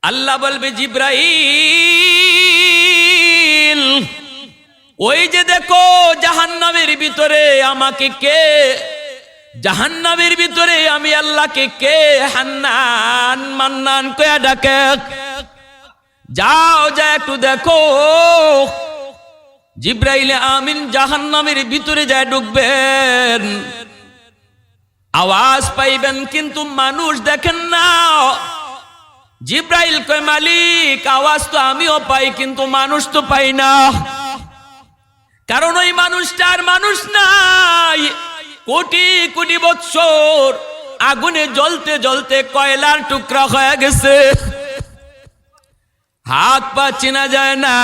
আল্লাহ বলবে জিব্রাইল ওই যে দেখো জাহান্নামের ভিতরে আমাকে কে, জাহান্নামের ভিতরে আমি আল্লাহকে কে হান্নান মান্নান কয়া ডাকে, যাও যা একটু দেখো। জিব্রাইল আমিন জাহান্নামের ভিতরে যায় ঢুকবেন, আওয়াজ পাইবেন কিন্তু মানুষ দেখেন না। জিব্রাইল কয় মালিক আওয়াজ তো আমিও পাই কিন্তু মানুষ তো পাই না, কারণ ওই মানুষটার মানুষ নাই। কোটি কোটি বৎসর আগুনে জ্বলতে জ্বলতে কয়লার টুকরা হয়ে গেছে, হাত পা চেনা যায় না,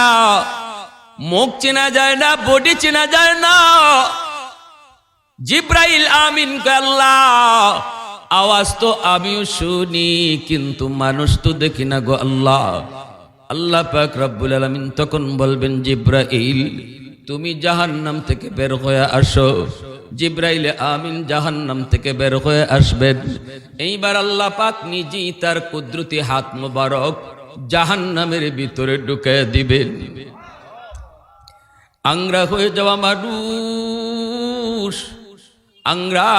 মুখ চেনা যায় না, বডি চেনা যায় না। জিব্রাইল আমিন কয় আল্লাহ আওয়াজ তো আমিও শুনি কিন্তু মানুষ তো দেখি না গো আল্লাহ। আল্লাহ পাক রব্বুল আলামিন তখন বলবেন জিব্রাইল তুমি জাহান্নাম থেকে বের হয়ে আসো। জিব্রাইল আমিন জাহান্নাম থেকে বের হয়ে আসবেন। এইবার আল্লাহ পাক নিজেই তার কুদরতি হাত মোবারক জাহান্নামের ভিতরে ঢুকে দিবেন। আংরা হয়ে যাওয়া মানুষ, আংরা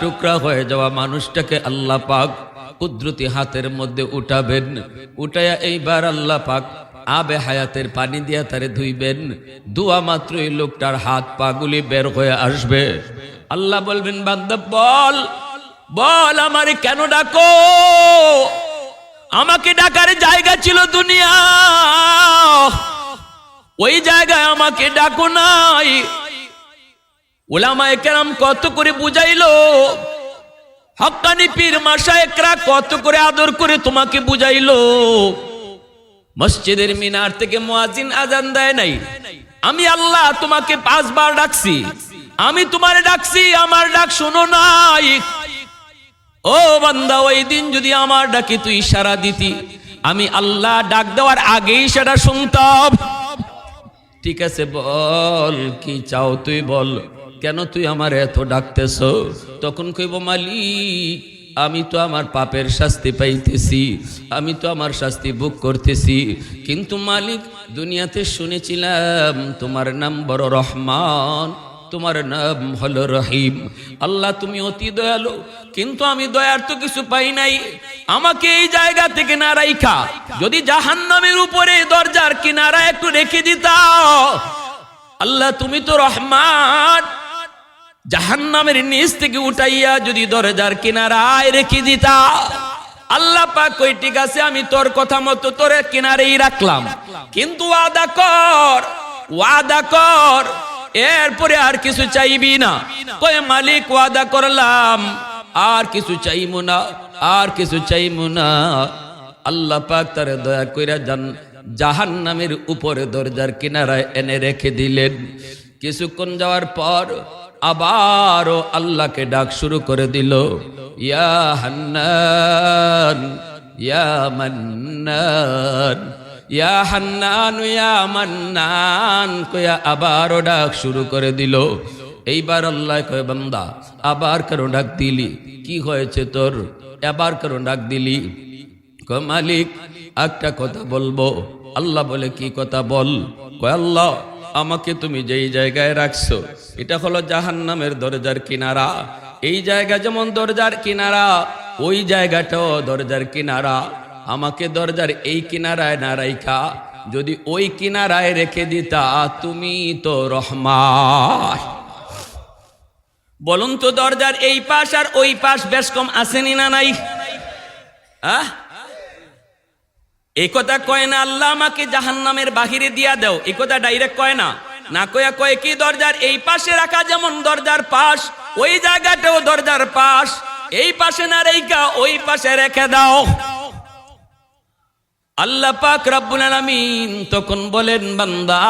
টুকরা হয়ে যাওয়া মানুষটাকে আল্লাহ পাক কুদরতি হাতের মধ্যে উঠাবেন। উঠায়া এইবার আল্লাহ পাক আবে হায়াতের পানি দিয়া তারে ধুইবেন। ধোয়া মাত্রই লোকটার হাত পা গুলি বের হয়ে আসবে। আল্লাহ বলবেন বান্দা বল বল আমারে কেন ডাকো, আমাকে ডাকার জায়গা ছিল দুনিয়া, ওই জায়গায় আমাকে ডাকো নাই। উলামায়ে কেরাম কত করে বুঝাইলো, হক্কানি পীর মাশায়েখরা কত করে আদর করে তোমাকে বুঝাইলো। মসজিদের মিনার থেকে মুয়াজ্জিন আজান দেয় নাই, আমি আল্লাহ তোমাকে 5 বার ডাকছি, আমি তোমারে ডাকছি, আমার ডাক শোনো নাই। ও বান্দা ওই দিন যদি আমার ডাকে তুই ইশারা দিতি, আমি আল্লাহ ডাক দেওয়ার আগেই সেটা শুনতাম। ঠিক আছে বল কি চাও তুই বল, কেন তুই আমার এত ডাকতেছ? তখন কইব মালিক আমি তো আমার পাপের শাস্তি পাইতেছি, আমি তো আমার শাস্তি ভোগ করতেছি, কিন্তু মালিক দুনিয়াতে শুনেছিলাম তোমার নাম বড় রহমান, তোমার নাম হলো রহিম। আল্লাহ তুমি অতি দয়ালু, কিন্তু আমি দয়ার তো কিছু পাই নাই। আমাকে এই জায়গা থেকে না রাইখা যদি জাহান্নামের উপরে দরজার কিনারা একটু রেখে দিতা, আল্লাহ তুমি তো রহমান, জাহান্নামের নিচ থেকে উঠাইয়া যদি দরজার কিনারায় রেখে দিতা। আল্লাহ পাক কই ঠিক আছে আমি তোর কথা মতো তোর কিনারেই রাখলাম, কিন্তু ওয়াদা কর, ওয়াদা কর এরপরে আর কিছু চাইবি না। কই মালিক ওয়াদা করলাম আর কিছু চাইবো না, আর কিছু চাইবো না। আল্লাহ পাক তারে দয়া কইরা জাহান্নামের উপরে দরজার কিনারায় এনে রেখে দিলেন। কিছুক্ষণ যাওয়ার পর আবারও আল্লাহকে ডাক শুরু করে দিল, ইয়া হান্নান ইয়া মান্নান, ইয়া হান্নান ইয়া মান্নান কয়া আবারও ডাক শুরু করে দিল। এইবার আল্লাহ কয় বান্দা আবার কেন ডাক দিলি, কি হয়েছে তোর, আবার কেন ডাক দিলি? কয় মালিক একটা কথা বলবো। আল্লাহ বলে কি কথা বল? কয় আল্লাহ আমাকে তুমি যেই জায়গায় রাখছো এটা হলো জাহান্নামের দরজার কিনারা। এই জায়গা যেমন দরজার কিনারা, ওই জায়গাটাও দরজার কিনারা। আমাকে দরজার এই কিনারায় না রাইখা যদি ওই কিনারায় রেখে দিতা, তুমি তো রহমান। বলুন তো দরজার এই পাশ আর ওই পাশ বেশ কম আসেনি না নাই? এই কথা কয় না আল্লাহ আমাকে জাহান্নামের বাহিরে দিয়া দাও, এই কথা ডাইরেক্ট কয় না, না কয়া কয় কি দরজার এই পাশে রাখা যেমন দরজার পাশ, ওই জায়গাটাও দরজার পাশ, এই পাশে না রেখা ওই পাশে রেখে দাও। আল্লাহ পাক রব্বুল আলামিন তখন বলেন বান্দা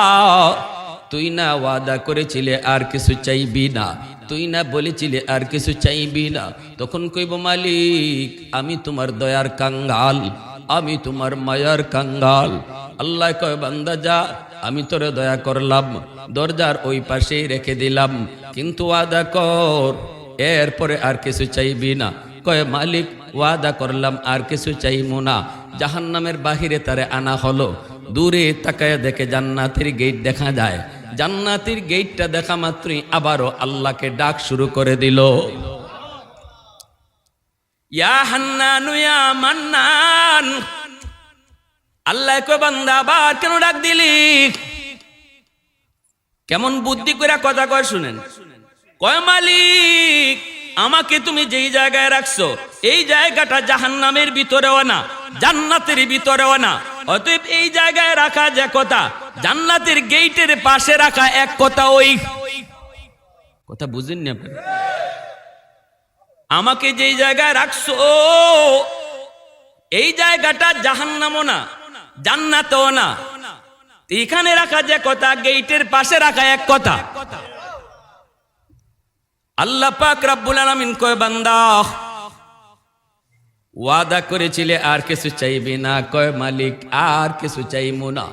তুই না ওয়াদা করেছিলে আর কিছু চাইবি না, তুই না বলেছিলে আর কিছু চাইবি না। তখন কইব মালিক আমি তোমার দয়ার কাঙ্গাল, আমি তোমার মায়ার কাঙ্গাল। আল্লাহ কয় বান্দা যা, আমি তোরে দয়া করলাম, দরজার ওই পাশেই রেখে দিলাম, কিন্তু ওয়াদা কর এরপরে আর কিছু চাইবি না। কয় মালিক ওয়াদা করলাম আর কিছু চাইবো না, জাহান্নামের বাহিরে তারে আনা হলো। দূরে তাকায় দেখে জান্নাতের গেট দেখা যায়। জান্নাতের গেটটা দেখা মাত্রই আবারও আল্লাহকে ডাক শুরু করে দিল, ইয়া হান্নানু ইয়া মান্নান। আল্লাহ কয় বান্দা আবার কেন ডাক দিলি? কেমন বুদ্ধি করে কথা কয় শুনেন। কয় মালিক, আমাকে তুমি যেই জায়গায় রাখছো এই জায়গাটা জাহান্নামের ভিতরেও না, জান্নাতের ভিতরেও না। অতএব এই জায়গায় রাখা যে কথা, জান্নাতের গেটের পাশে রাখা এক কথা। ওই কথা বুঝেননি আপনি? আমাকে যেই জায়গায় রাখছো এই জায়গাটা জাহান্নামও না, জান্নাতও না। এখানে রাখা যে কথা, গেটের পাশে রাখা এক কথা। আল্লাহ পাক রব্বুল আলামিন কয় বান্দা, ওয়াদা করেছিলে আর কিছু চাইবি না? কয় মালিক আর কিছু চাইবো না,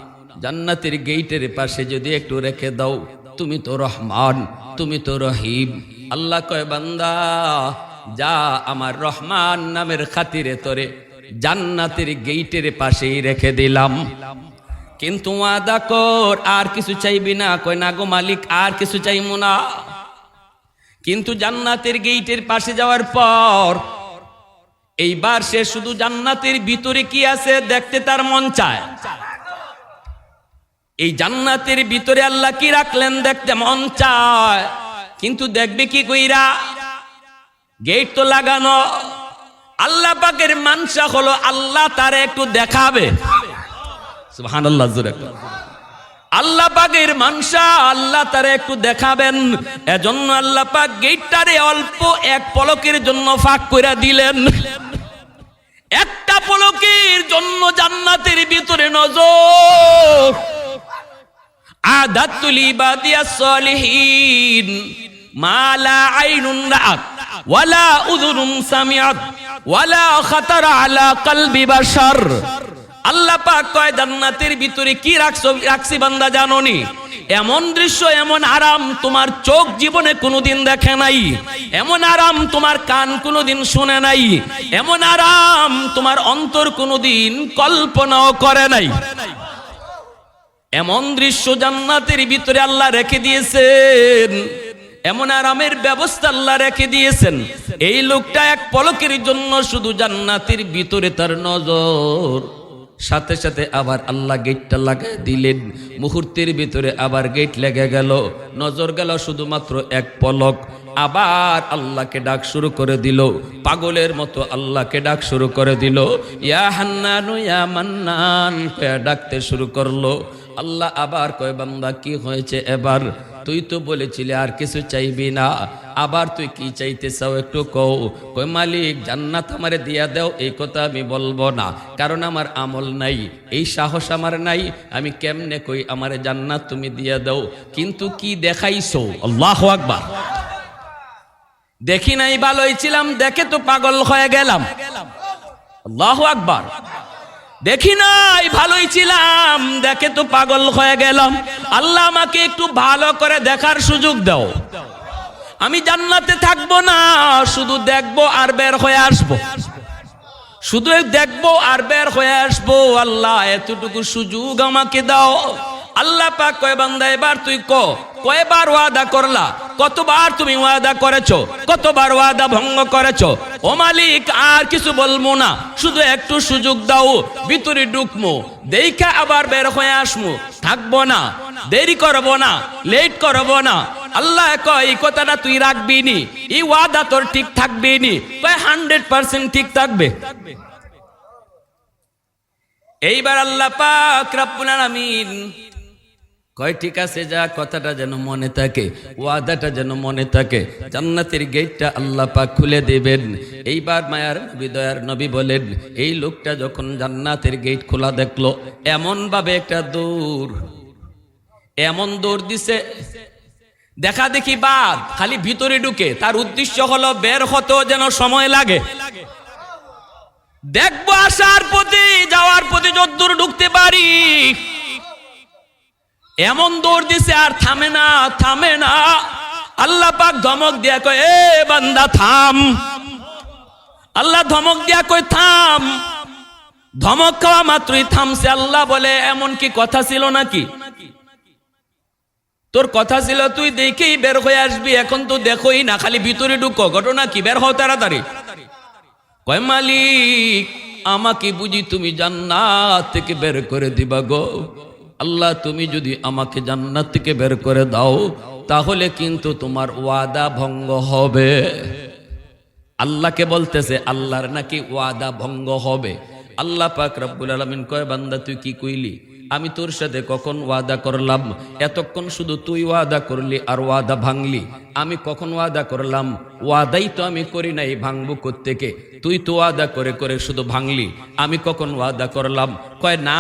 জান্নাতের গেটের পাশে যদি একটু রেখে দাও, তুমি তো রহমান, তুমি তো রহিম। আল্লাহ কয় বান্দা যা, আমার রহমান নামের খাতিরে তোরে জান্নাতের গেটের পাশেই রেখে দিলাম, কিন্তু ওয়াদা কর আর কিছু চাইবি না? কয় না গো মালিক, আর কিছু চাইবো না। কিন্তু জান্নাতের গেটের পাশে যাওয়ার পর এইবার সে শুধু জান্নাতের ভিতরে কি আছে দেখতে তার মন চায়। এই জান্নাতের ভিতরে আল্লাহ কি রাখলেন দেখতে মন চায়, কিন্তু দেখবে কি কইরা? গেট তো লাগানো। আল্লাহ পাকের মানসা হলো আল্লাহ তারে একটু দেখাবে। সুবহানাল্লাহ, জোরে আল্লাহ পাকের মানসা, আল্লাহ তারে একটু দেখাবেন। এজন্য আল্লাহ পাক গেটটারে অল্প এক পলকের জন্য ফাঁক করে দিলেন। একটা পলকের জন্য জান্নাতের ভিতরে নজর। আদাতুল ইবাদিয়াস সালিহিন মা লা আইনুন রাআত ওয়ালা উযুনুন সামিআত ওয়ালা খাতারা আলা কলবি বাশার। আল্লাহ পাক কয় জান্নাতের ভিতরে কি রাখছি বান্দা জানোনি? এমন দৃশ্য, এমন আরাম তোমার চোখ জীবনে কোনোদিন দেখে নাই, এমন আরাম তোমার কান কোনোদিন শুনে নাই, এমন আরাম তোমার অন্তর কোনোদিন কল্পনাও করে নাই। এমন দৃশ্য জান্নাতের ভিতরে আল্লাহ রেখে দিয়েছেন, এমন আরামের ব্যবস্থা আল্লাহ রেখে দিয়েছেন। এই লোকটা এক পলকের জন্য শুধু জান্নাতের ভিতরে তার নজর, সাথে সাথে আবার আল্লাহ গেটটা লাগাই দিলেন। মুহূর্তের ভিতরে আবার গেট লেগে গেল, নজর গেল শুধুমাত্র এক পলক। আবার আল্লাহকে ডাক শুরু করে দিল, পাগলের মতো আল্লাহকে ডাক শুরু করে দিল, ইয়া হান্নানু ইয়া মান্নান কয়ে ডাকতে শুরু করলো। আল্লাহ আবার কয় বান্দা কি হয়েছে এবার? তুই তো বলেছিলি আর কিছু চাইবি না, আবার তুই কি চাইতে চাও একটু কও। কই মালিক জান্নাত আমারে দিয়া দাও, এই কথা আমি বলবো না, কারণ আমার আমল নাই, এই সাহস আমার নাই। আমি কেমনে কই আমারে জান্নাত তুমি দিয়া দাও? কিন্তু কি দেখাইছো? আল্লাহু আকবার। দেখি নাই ভালোই ছিলাম, দেখে তো পাগল হয়ে গেলাম। আল্লাহু আকবার। দেখি নাই ভালোই ছিলাম, দেখে তো পাগল হয়ে গেলাম। আল্লাহ আমাকে একটু ভালো করে দেখার সুযোগ দাও। আমি জান্নাতে থাকবো না, শুধু দেখবো আর বের হয়ে আসবো, শুধু দেখবো আর বের হয়ে আসবো। আল্লাহ এতটুকু সুযোগ আমাকে দাও। আল্লাহ পাক কয় বান্দা এবার তুই কয়বার ওয়াদা করলা? কতবার তুমি ওয়াদা করেছো? কতবার ওয়াদা ভঙ্গ করেছো? ও মালিক আর কিছু বলবো না, শুধু একটু সুযোগ দাও, ভিতরে ঢুকমু, দেখা আবার বের হয়ে আসমু, থাকবো না, দেরি করবো না, লেট করবো না। আল্লাহ কয় এই কথাটা তুই রাখবি নি, এই ওয়াদা তোর ঠিক থাকবে নি? কয় 100% ঠিক থাকবে। এইবার আল্লাহ পাক রব্বুল আলামিন কয় ঠিক আছে, যা কথাটা যেন মনে থাকে, ওয়াদাটা যেন মনে থাকে। জান্নাতের গেটটা আল্লাহ পাক খুলে দেবেন। এইবার মায়ার নবী, দয়ার নবী বলেন, এই লোকটা যখন জান্নাতের গেট খোলা দেখলো, এমন ভাবে একটা দৌড়, এমন দৌড় দিছে, দেখা দেখি বাদ, খালি ভিতরে ঢুকে। তার উদ্দেশ্য হলো বের হতেও যেন সময় লাগে। দেখবো আসার পথে, যাওয়ার পথে যতদূর ঢুকতে পারি, এমন দৌড় দিছে, আর থামে না, থামে না। আল্লাহ পাক ধমক দিয়া কয়, এ বান্দা থাম। আল্লাহ ধমক দিয়া কয় থাম। ধমক খাওয়া মাত্রই থামছে। আল্লাহ বলে এমন কি কথা ছিল নাকি? তোর কথা ছিল তুই দেখেই বের হয়ে আসবি, এখন তো দেখোই না, খালি ভিতরে ঢুকো, ঘটনা কি? বের হও তাড়াতাড়ি। কয় মালিক আমাকে বুঝি তুমি জান্নাত থেকে বের করে দিবা গো? আল্লাহ তুমি যদি আমাকে জান্নাত থেকে বের করে দাও তাহলে কিন্তু তোমার ওয়াদা ভঙ্গ হবে। আল্লাহকে বলতেছে আল্লাহর নাকি ওয়াদা ভঙ্গ হবে। আল্লাহ পাক রব্বুল আলামিন কয় বান্দা তুই কি কইলি? আমি তোর সাথে কখন ওয়াদা করলাম? এতক্ষণ শুধু তুই ওয়াদা করলি আর ওয়াদা ভাঙলি। আমি কখন ওয়াদা করলাম? ওয়াদাই তো আমি করি নাই, ভাঙবো কোত্থেকে? তুই তো ওয়াদা করে করে শুধু ভাঙলি, আমি কখন ওয়াদা করলাম? কয় না,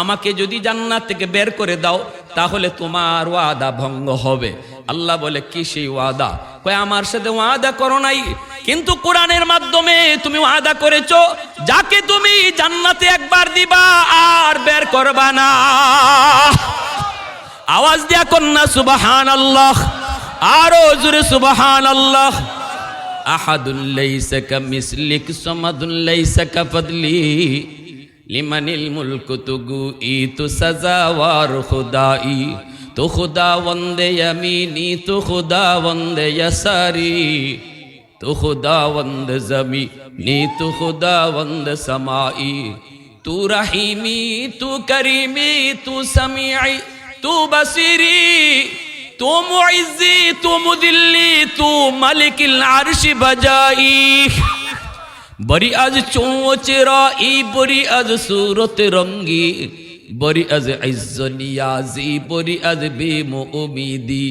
আমাকে যদি জান্নাত থেকে বের করে দাও তাহলে তোমার ওয়াদা ভঙ্গ হবে। আল্লাহ বলে কি সেই ওয়াদা? কয় আমার সাথে ওয়াদা করো নাই, কিন্তু কোরআনের মাধ্যমে তুমি ওয়াদা করেছো যাকে তুমি জান্নাতে একবার দিবা আর বের করবা না। আওয়াজ দিয়া কন্যা সুবহানাল্লাহ, আরো জোরে সুবহানাল্লাহ। আহাদুল লাইসা কামিসলিক সামাদুল লাইসা কাফদলি লিমানিল মুলকু তুগু ইতু সাজাওয়ার খুদাই, তো খুদা वंदे यमीनी तो खुदा वंदे यसारी, तो खुदा वंदे ज़मीनी तो खुदा वंदे समाई, तू रहीमी तू करीमी तू समीई तू बसीरी, तू मुइज़्ज़ी तू मुदिल्ली तू मलिकिल अर्श बजाई। बड़ी आज चोचराई बड़ी आज सूरत रंगी, बड़ी आज इज्जत नियाज़ी बड़ी आज बेमुमीदी,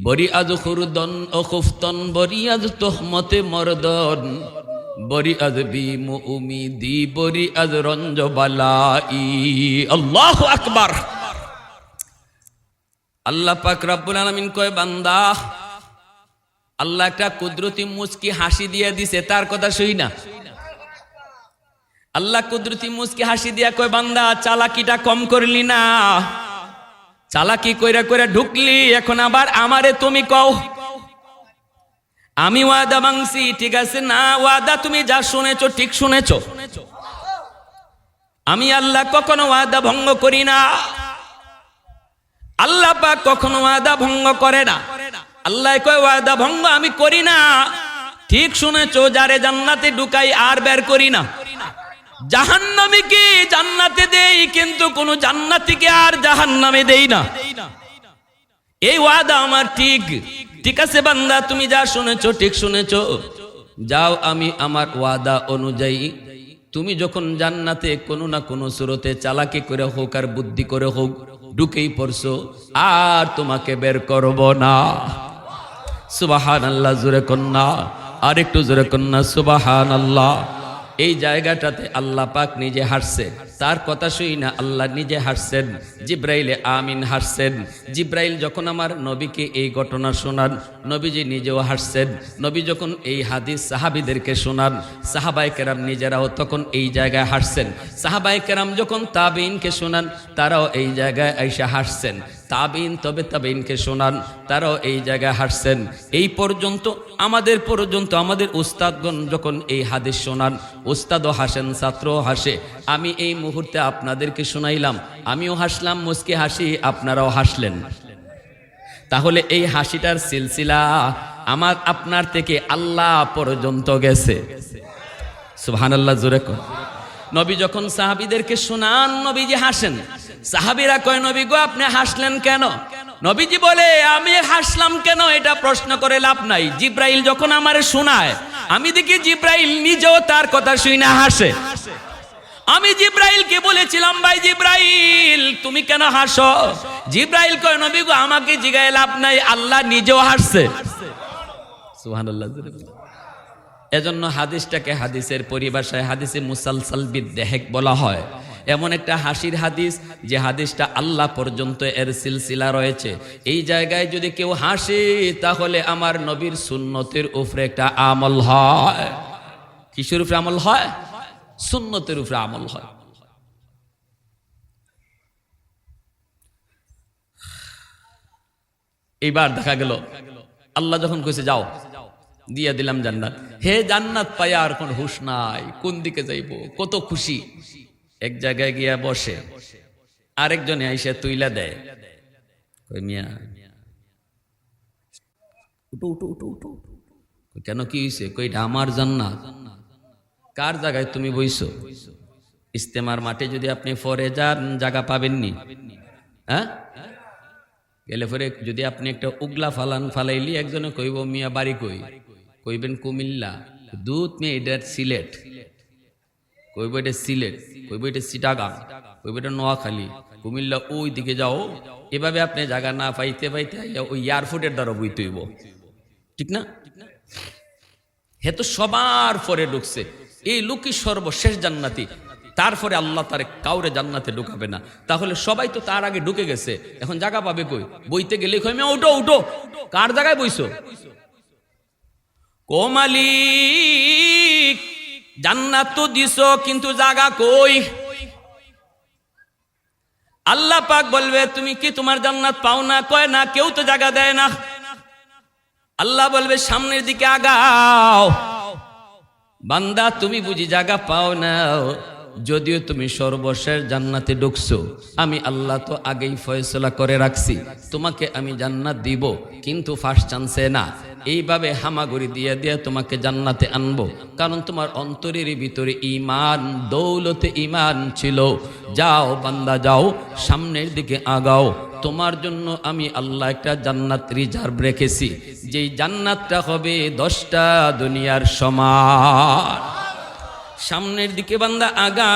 बड़ी आज खुरदन अखुफ्तन बड़ी आज तहमत मर्दन, बड़ी आज बेमुमीदी बड़ी आज रंज बलाई। अल्लाहु अकबर। अल्लाह पाक रब्बुल आलामीन कय बांदा अल्लाह একটা কুদরতি মুচকি হাসি দিয়ে দিছে, তার কথা শুই না। আল্লাহ কুদরতি মুচকি হাসি দিয়া কয় বান্দা চালাকিটা কম করলি না? চালাকি কইরা কইরা ঢুকলি, এখন আবার আমারে তুমি কও আমি ওয়াদা ভাঙছি। ঠিক আছে না, ওয়াদা তুমি যা শুনেছো ঠিক শুনেছো। আমি আল্লাহ কখনো ওয়াদা ভঙ্গ করি না। আল্লাহ পাক কখনো ওয়াদা ভঙ্গ করে না। আল্লাহ কয় ওয়াদা ভঙ্গ আমি করি না। ঠিক শুনেছো, যারে জান্নাতে ঢুকাই আর বের করি না। জাহান্নামীকে জান্নাতে দেই, কিন্তু কোন জান্নাতীকে আর জাহান্নামে দেই না। এই ওয়াদা আমার ঠিক। ঠিক আছে বান্দা তুমি যা শুনেছো ঠিক শুনেছো, যাও আমি আমার ওয়াদা অনুযায়ী তুমি যখন জান্নাতে কোনো না কোনো সুরতে চালাকি করে হোক আর বুদ্ধি করে হোক ঢুকেই পড়ছো, আর তোমাকে বের করব না। সুবহানাল্লাহ জোরে কন্যা, আর একটু জোরে কন্যা সুবহানাল্লাহ। এই জায়গাটাতে আল্লাহ পাক নিজে হাসছে, তার কথা শুই না, আল্লাহ নিজে হাসছেন। জিব্রাইলে আমিন হাসছেন। জিব্রাইল যখন আমার নবীকে এই ঘটনা শোনান, নবীজি নিজেও হাসছেন। নবী যখন এই হাদিস সাহাবীদেরকে শোনান, সাহাবায়ে কেরাম নিজেরাও তখন এই জায়গায় হাসছেন। সাহাবায়ে কেরাম যখন তাবিঈনকে শোনান, তারাও এই জায়গায় আইসা হাসছেন। তাবিঈন তবে তাবিঈনকে শোনান, তারাও এই জায়গায় হাসছেন। এই পর্যন্ত আমাদের উস্তাদগণ যখন এই হাদিস শোনান, উস্তাদও হাসেন, ছাত্রও হাসে। আমি এই মুহূর্তে আপনাদেরকে শোনাইলাম, আমিও হাসলাম, মুচকি হাসি, আপনারাও হাসলেন। তাহলে এই হাসিটার সিলসিলা আমার আপনার থেকে আল্লাহ পর্যন্ত গেছে। সুবহানাল্লাহ জোরে কর। নবী যখন সাহাবীদেরকে শোনান, নবীজি হাসেন। সাহাবীরা কয় নবী গো আপনি হাসলেন কেন? নবীজি বলে আমি হাসলাম কেন এটা প্রশ্ন করে লাভ নাই। জিব্রাইল যখন আমারে শোনায়, আমি দেখি জিব্রাইল নিজেও তার কথা শুনে হাসে। আমি জিব্রাইলকে বলেছিলাম ভাই জিব্রাইল তুমি কেন হাসো? জিব্রাইল কয় নবী গো আমাকে জিগায় লাভ নাই, আল্লাহ নিজেও হাসছে। সুবহানাল্লাহ। এজন্য হাদিসটাকে হাদিসের পরিভাষায় হাদিসে মুসালসাল বিদ্দেহেক বলা হয়। এমন একটা হাসির হাদিস যে হাদিসটা আল্লাহ পর্যন্ত এর সিলসিলা রয়েছে। এই জায়গায় যদি কেউ হাসে তাহলে আমার নবীর সুন্নতের উপরে একটা আমল হয়। কিসের উপরে আমল হয়? সুন্নতের উপরে আমল হয়। এইবার দেখা গেল আল্লাহ যখন কইছে যাও দিয়া দিলাম জান্নাত, হে জান্নাত পাইয়া আর কোন হুশ নাই, কোন দিকে যাইবো, কত খুশি। এক জায়গায় গিয়া বসে, আরেকজনে আইসা তুইলা দেয়, কই মিয়া উঠো উঠো উঠো উঠো। কেন, কি হয়েছে? কই এটা আমার জান্নাত। কার জায়গায় তুমি বইছো? ইস্তেমার মাঠে যদি আপনি পরে যান জায়গা পাবেননি, হ্যাঁ? গেলে পরে যদি আপনি একটা উগলা ফালাইলি, একজনে কইব মিয়া বাড়ি কই, কইবেন কুমিল্লা। দুধ মেয়ে এটা সিলেট, কইব এটা সিলেট, কইব এটা চিটাগাং, কইব এটা নোয়াখালী, কুমিল্লা ওই দিকে যাও। এভাবে আপনি জায়গা না পাইতে পাইতে ওই এয়ারপোর্টের দ্বারা বইতে হইব, ঠিক না? হে তো সবার পরে ঢুকছে, এই লোকই সর্বশেষ জান্নাতি, তারপরে আল্লাহ তার কাউরে জান্নাতে ঢুকাবে না। তাহলে সবাই তো তার আগে ঢুকে গেছে, এখন জায়গা পাবে কই? বইতে গেলে কই মিয়া উঠো উঠো, কার জায়গায় বইছো? ও মালিক, জান্নাত তো দিছো কিন্তু জায়গা কই? আল্লাহ পাক বলবে তুমি কি তোমার জান্নাত পাও না? কয় না, কেউ তো জায়গা দেয় না। আল্লাহ বলবে সামনের দিকে আগাও। বান্দা তুমি বুঝি জায়গা পাও না, যদিও তুমি সর্বশেষ জান্নাতে ঢুকছো, আমি আল্লাহ তো আগেই ফয়সলা করে রাখছি তোমাকে আমি জান্নাত দিব, কিন্তু ফার্স্ট চান্সে না। এইভাবে হামাগুড়ি দিয়ে দিয়ে তোমাকে জান্নাতে আনবো, কারণ তোমার অন্তরের ভিতরে ঈমান, দৌলতে ঈমান ছিল। যাও বান্দা যাও, সামনের দিকে আগাও। তোমার জন্য আমি আল্লাহ একটা জান্নাত রিজার্ভ রেখেছি, যেই জান্নাতটা হবে 10টা দুনিয়ার সমান। সামনের দিকে বান্দা আগা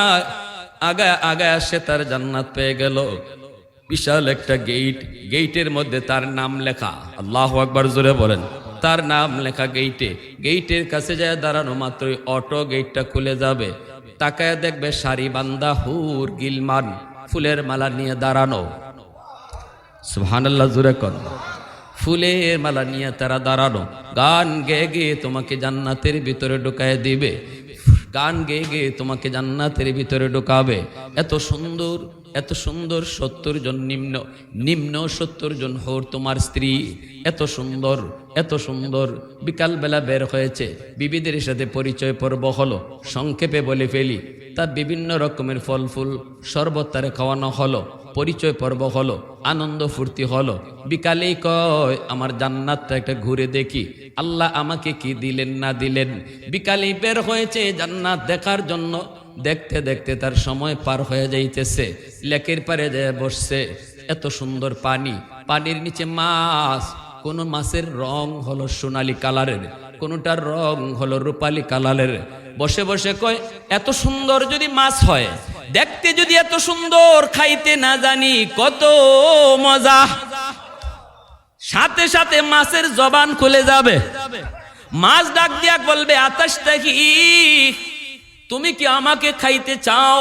আগা আগা সে তার জান্নাত পেয়ে গেল। বিশাল একটা গেট, গেটের মধ্যে তার নাম লেখা। আল্লাহু আকবার, জোরে বলেন। তার নাম লেখা গেটে, গেটের কাছে যায় দাঁড়ানো মাত্রই অটো গেটটা খুলে যাবে। তাকায় দেখবে সারি বান্দা হুর গিলমান ফুলের মালা নিয়ে দাঁড়ানো। সুবহানাল্লাহ, জোরে কর। ফুলের মালা নিয়ে তারা দাঁড়ানো, গান গেয়ে গেয়ে তোমাকে জান্নাতের ভিতরে ঢুকায় দিবে, গান গেয়ে গেয়ে তোমাকে জান্নাতের ভিতরে ঢুকাবে। এত সুন্দর, এত সুন্দর, 70 জন নিম্ন 70 জন হোর তোমার স্ত্রী। এত সুন্দর, এত সুন্দর। বিকালবেলা বের হয়েছে, বিবিদের সাথে পরিচয় পর্ব হলো। সংক্ষেপে বলে ফেলি, তা বিভিন্ন রকমের ফল ফুল শরবত তারে খাওয়ানো হলো, পরিচয় পর্ব হলো, আনন্দ ফুর্তি হলো। বিকালেই কয় আমার জান্নাতটা একটা ঘুরে দেখি, আল্লাহ আমাকে কি দিলেন না দিলেন। বিকালেই বের হয়েছে জান্নাত দেখার জন্য। দেখতে দেখতে তার সময় পার হয়ে যাইতেছে। লেকের পারে যায় বসছে, এত সুন্দর পানি, পানির নিচে মাছ। কোন মাছের রং হলো সোনালী কালারের, কোনটার রং হলো রূপালী কালারের। বসে বসে কয় এত সুন্দর যদি মাছ হয়, দেখতে যদি এত সুন্দর, খাইতে না জানি কত মজা। সাথে সাথে মাছের জবান খুলে যাবে। মাছ ডাক দিয়া বলবে আতাশতাহি, তুমি কি আমাকে খাইতে চাও?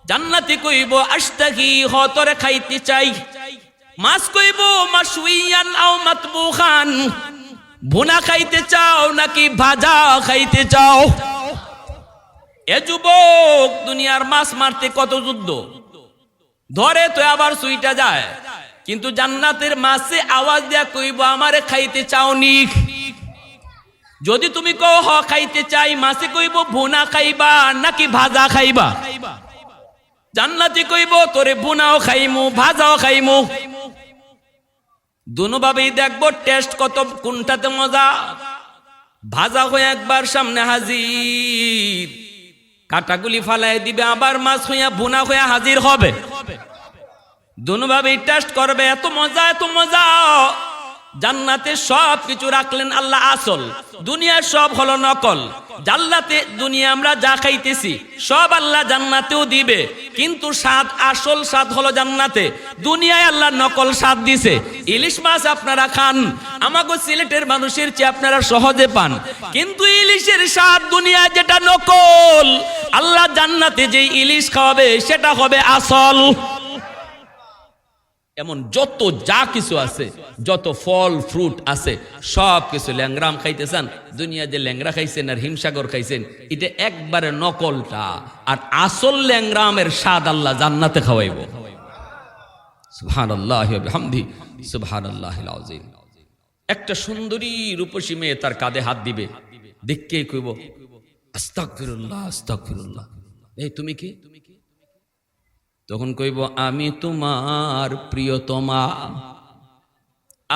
জান্নাতি কইব আশতাহি, হতরে খাইতে চাই। মাছ কইব মাশউইয়ান আও মাতবুখান, ভুনা খাইতে চাও নাকি ভাজা খাইতে চাও? এ যুবক, দুনিয়ার মাছ মারতে কত যুদ্ধ, ধরে তো আবার সুইটা যায়, কিন্তু জান্নাতের মাছে আওয়াজ দেয়া কইব আমারে খাইতে চাও নি? যদি তুমি কও হ খাইতে চাই, মাছে কইব ভুনা খাইবা নাকি ভাজা খাইবা? জান্নাতি কইব তোরে ভুনাও খাইমু ভাজাও খাইমু। দুনোভাবেই দেখবো টেস্ট কত, কোনটাতে মজা। ভাজা হয়ে একবার সামনে হাজির, কাটাগুলি ফালাই দিবে, আবার মাছ হইয়া ভুনা হইয়া হাজির হবে। দুনোভাবেই টেস্ট করবে, এত মজা এত মজা। জান্নাতে সব কিছু রাখলেন আল্লাহ আসল, দুনিয়ার সব হলো নকল। জান্নাতে দুনিয়া আমরা যা খাইতেছি সব আল্লাহ জান্নাতেও দিবে, কিন্তু স্বাদ, আসল স্বাদ হলো জান্নাতে। দুনিয়ায় আল্লাহ নকল স্বাদ দিছে। ইলিশ মাছ আপনারা খান, আমাগো সিলেটের মানুষের চেয়ে আপনারা সহজে পান, কিন্তু ইলিশের স্বাদ দুনিয়া যেটা নকল, আল্লাহ জান্নাতে যে ইলিশ খাওয়াবে সেটা হবে আসল। এমন যত যা কিছু আছে, যত ফল ফ্রুট আছে, সব কিছু ল্যাংরাম খাইতেছেন, দুনিয়া যে ল্যাংরা খাইছেন আর হিমসাগর খাইছেন, এটা একবারে নকলটা। আর আসল ল্যাংরামের স্বাদ আল্লাহ জান্নাতে খাওয়াইব। সুবহানাল্লাহি ওয়া বিহামদিহি, সুবহানাল্লাহিল আযীম। একটা সুন্দরী রূপসী মেয়ে তার কাঁধে হাত দিবে, দেখকেই কইব আস্তাগফিরুল্লাহ আস্তাগফিরুল্লাহ। এই তুমি কি? তখন কইব আমি তোমার প্রিয়তমা,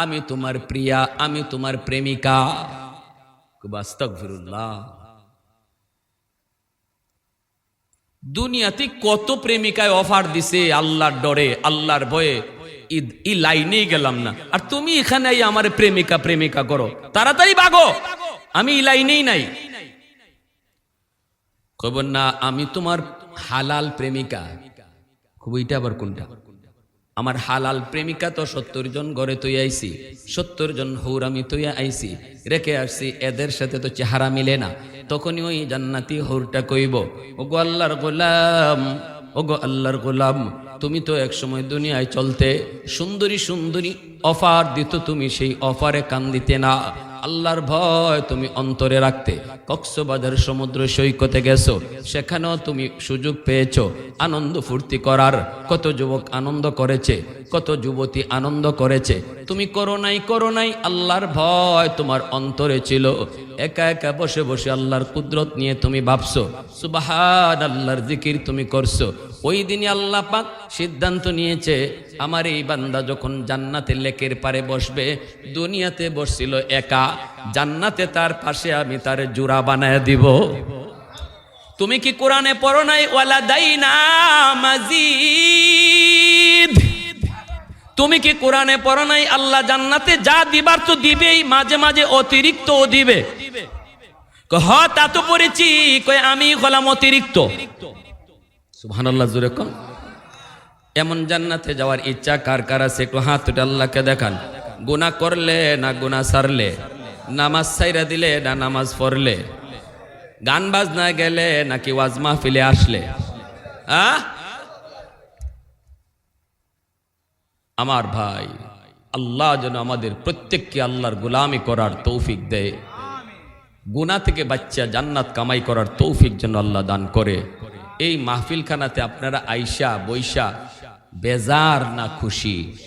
আমি তোমার প্রিয়া, আমি তোমার প্রেমিকা। আস্তাগফিরুল্লাহ। দুনিয়াতে কত প্রেমিকায় অফার দিছে আল্লাহর ডরে, আল্লাহর ভয়ে, ই লাইনেই গেলাম না, আর তুমি এখানে আমার প্রেমিকা প্রেমিকা করো, তাড়াতাড়ি ভাগো, আমি ই লাইনেই নাই। কইব না আমি তোমার হালাল প্রেমিকা। খুব এইটা আবার কোনটা? আমার হালাল প্রেমিকা তো 70 জন ঘরে তৈয়া আইছি, 70 জন হৌর আমি তৈয়া আইছি, রেখে আসছি, এদের সাথে তো চেহারা মিলে না। তখনই ওই জান্নাতি হৌরটা কইব, ওগো আল্লাহর গোলাম, ওগো আল্লাহর গোলাম, তুমি তো একসময় দুনিয়ায় চলতে সুন্দরী সুন্দরী অফার দিত, তুমি সেই অফারে কান দিতে না। আল্লাহর ভয় তুমি অন্তরে রাখতে কক্সবাজার সমুদ্র সৈকতে গেছো, সেখানেও তুমি সুযোগ পেয়েছো আনন্দ ফুর্তি করার। কত যুবক আনন্দ করেছে, কত যুবতী আনন্দ করেছে, তুমি করো নাই, আল্লাহর ভয় তোমার অন্তরে ছিল। একা একা বসে বসে আল্লাহর কুদরত নিয়ে তুমি ভাবছো, সুবহান আল্লাহর জিকির তুমি করছো। ওই দিনই আল্লাহ পাক সিদ্ধান্ত নিয়েছে, আমার এই বান্দা যখন জান্নাতে লেকের পারে বসবে, দুনিয়াতে বসছিল একা, জান্নাতে তার পাশে আমি তার জোড়া বানায় দিব। তুমি কি কোরআনে পড়ো নাই, ওয়ালাদাইনা মাজিদ? তুমি কি কোরআনে পড়ো নাই, আল্লাহ জান্নাতে যা দিবার তো দিবেই, মাঝে মাঝে অতিরিক্ত ও দিবে। হ তা তো পড়েছি, কই আমি হলাম অতিরিক্ত। সুবহানাল্লাহ, জোরে কম। এমন জান্নাতে যাওয়ার ইচ্ছা কার কার আছে? একটু হাত উঠে আল্লাহকে দেখান। গুনাহ করলে না গুনাহ সারলে, নামাজ ছাইরা দিলে না নামাজ পড়লে, গান বাজনা গেলে নাকি ওয়াজ মাহফিলে আসলে, আমার ভাই, আল্লাহ যেন আমাদের প্রত্যেককে আল্লাহর গোলামি করার তৌফিক দেয়, গুনাহ থেকে বাচ্চা জান্নাত কামাই করার তৌফিক যেন আল্লাহ দান করে। এই মাহফিলখানাতে আপনারা আইসা বৈশা বেজার না খুশি?